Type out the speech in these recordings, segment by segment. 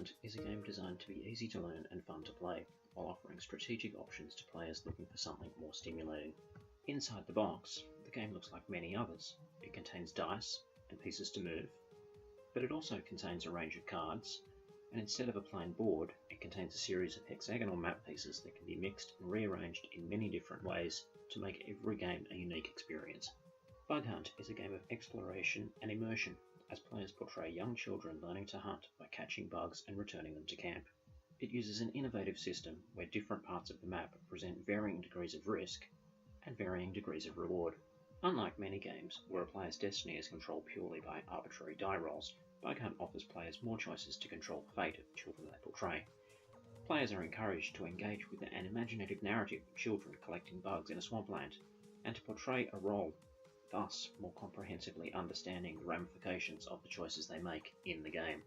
Hunt is a game designed to be easy to learn and fun to play, while offering strategic options to players looking for something more stimulating. Inside the box, the game looks like many others. It contains dice and pieces to move, but it also contains a range of cards, and instead of a plain board, it contains a series of hexagonal map pieces that can be mixed and rearranged in many different ways to make every game a unique experience. Bug Hunt is a game of exploration and immersion, as players portray young children learning to hunt by catching bugs and returning them to camp. It uses an innovative system where different parts of the map present varying degrees of risk and varying degrees of reward. Unlike many games, where a player's destiny is controlled purely by arbitrary die rolls, Bug Hunt offers players more choices to control the fate of the children they portray. Players are encouraged to engage with an imaginative narrative of children collecting bugs in a swampland, and to portray a role, thus more comprehensively understanding the ramifications of the choices they make in the game.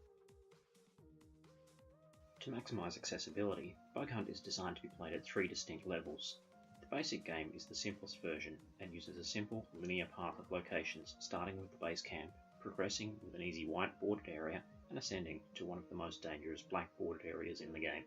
To maximise accessibility, Bug Hunt is designed to be played at 3 distinct levels. The basic game is the simplest version and uses a simple linear path of locations starting with the base camp, progressing with an easy white bordered area and ascending to one of the most dangerous black bordered areas in the game.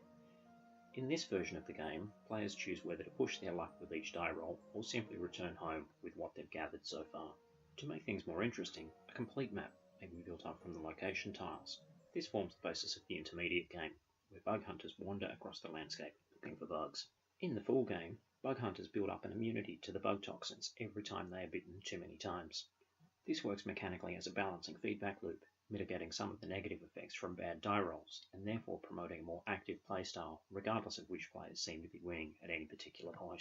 In this version of the game, players choose whether to push their luck with each die roll or simply return home with what they've gathered so far. To make things more interesting, a complete map may be built up from the location tiles. This forms the basis of the intermediate game, where bug hunters wander across the landscape looking for bugs. In the full game, bug hunters build up an immunity to the bug toxins every time they are bitten too many times. This works mechanically as a balancing feedback loop, mitigating some of the negative effects from bad die rolls, and therefore promoting a more active playstyle, regardless of which players seem to be winning at any particular point.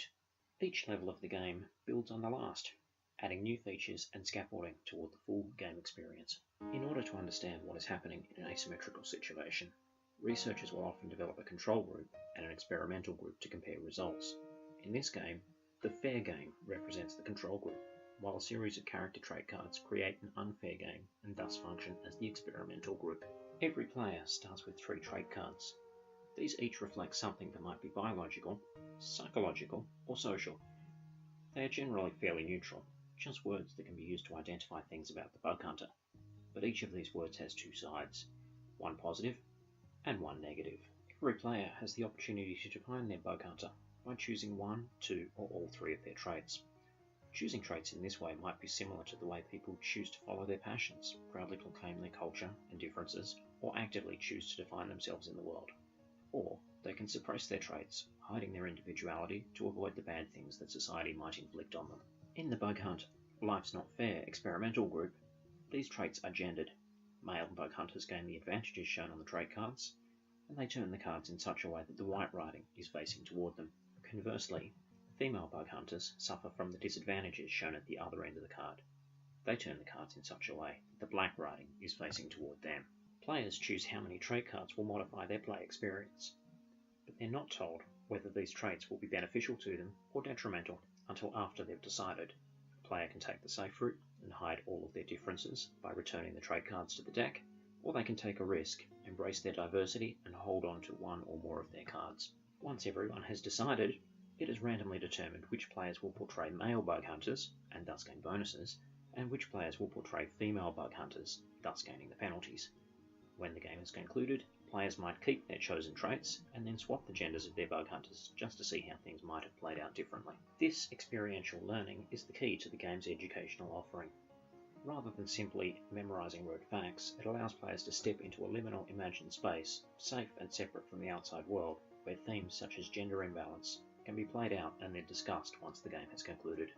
Each level of the game builds on the last, adding new features and scaffolding toward the full game experience. In order to understand what is happening in an asymmetrical situation, researchers will often develop a control group and an experimental group to compare results. In this game, the fair game represents the control group, while a series of character trait cards create an unfair game and thus function as the experimental group. Every player starts with 3 trait cards. These each reflect something that might be biological, psychological, or social. They are generally fairly neutral, just words that can be used to identify things about the bug hunter. But each of these words has 2 sides, one positive and one negative. Every player has the opportunity to define their bug hunter by choosing 1, 2, or all 3 of their traits. Choosing traits in this way might be similar to the way people choose to follow their passions, proudly proclaim their culture and differences, or actively choose to define themselves in the world. Or they can suppress their traits, hiding their individuality to avoid the bad things that society might inflict on them. In the Bug Hunt Life's Not Fair experimental group, these traits are gendered. Male bug hunters gain the advantages shown on the trait cards, and they turn the cards in such a way that the white writing is facing toward them. Conversely, female bug hunters suffer from the disadvantages shown at the other end of the card. They turn the cards in such a way that the black writing is facing toward them. Players choose how many trait cards will modify their play experience, but they're not told whether these traits will be beneficial to them or detrimental until after they've decided. A player can take the safe route and hide all of their differences by returning the trait cards to the deck, or they can take a risk, embrace their diversity, and hold on to 1 or more of their cards. Once everyone has decided, it is randomly determined which players will portray male bug hunters, and thus gain bonuses, and which players will portray female bug hunters, thus gaining the penalties. When the game is concluded, players might keep their chosen traits, and then swap the genders of their bug hunters just to see how things might have played out differently. This experiential learning is the key to the game's educational offering. Rather than simply memorizing rote facts, it allows players to step into a liminal imagined space, safe and separate from the outside world, where themes such as gender imbalance can be played out and then discussed once the game has concluded.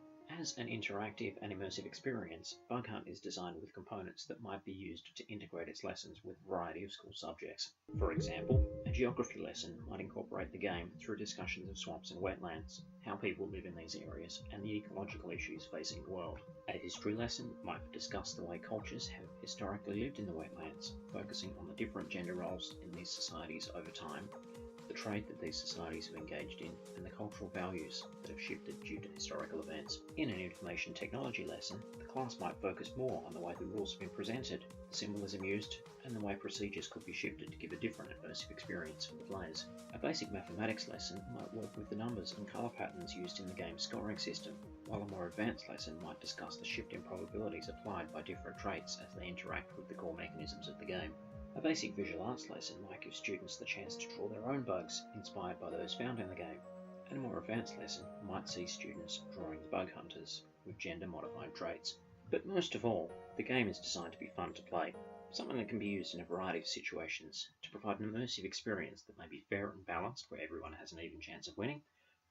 As an interactive and immersive experience, Bug Hunt is designed with components that might be used to integrate its lessons with a variety of school subjects. For example, a geography lesson might incorporate the game through discussions of swamps and wetlands, how people live in these areas, and the ecological issues facing the world. A history lesson might discuss the way cultures have historically lived in the wetlands, focusing on the different gender roles in these societies over time, the trade that these societies have engaged in, and the cultural values that have shifted due to historical events. In an information technology lesson, the class might focus more on the way the rules have been presented, the symbolism used, and the way procedures could be shifted to give a different immersive experience for the players. A basic mathematics lesson might work with the numbers and colour patterns used in the game's scoring system, while a more advanced lesson might discuss the shift in probabilities applied by different traits as they interact with the core mechanisms of the game. A basic visual arts lesson might give students the chance to draw their own bugs inspired by those found in the game, and a more advanced lesson might see students drawing the bug hunters with gender-modified traits. But most of all, the game is designed to be fun to play, something that can be used in a variety of situations to provide an immersive experience that may be fair and balanced where everyone has an even chance of winning,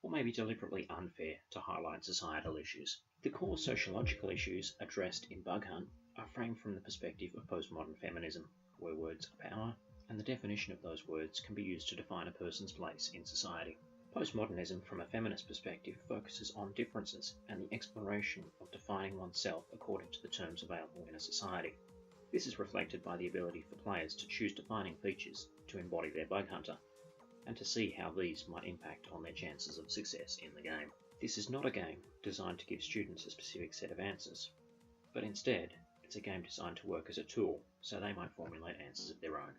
or may be deliberately unfair to highlight societal issues. The core sociological issues addressed in Bug Hunt are framed from the perspective of postmodern feminism, where words are power, and the definition of those words can be used to define a person's place in society. Postmodernism, from a feminist perspective, focuses on differences and the exploration of defining oneself according to the terms available in a society. This is reflected by the ability for players to choose defining features to embody their bug hunter, and to see how these might impact on their chances of success in the game. This is not a game designed to give students a specific set of answers, but instead, it's a game designed to work as a tool so they might formulate answers of their own.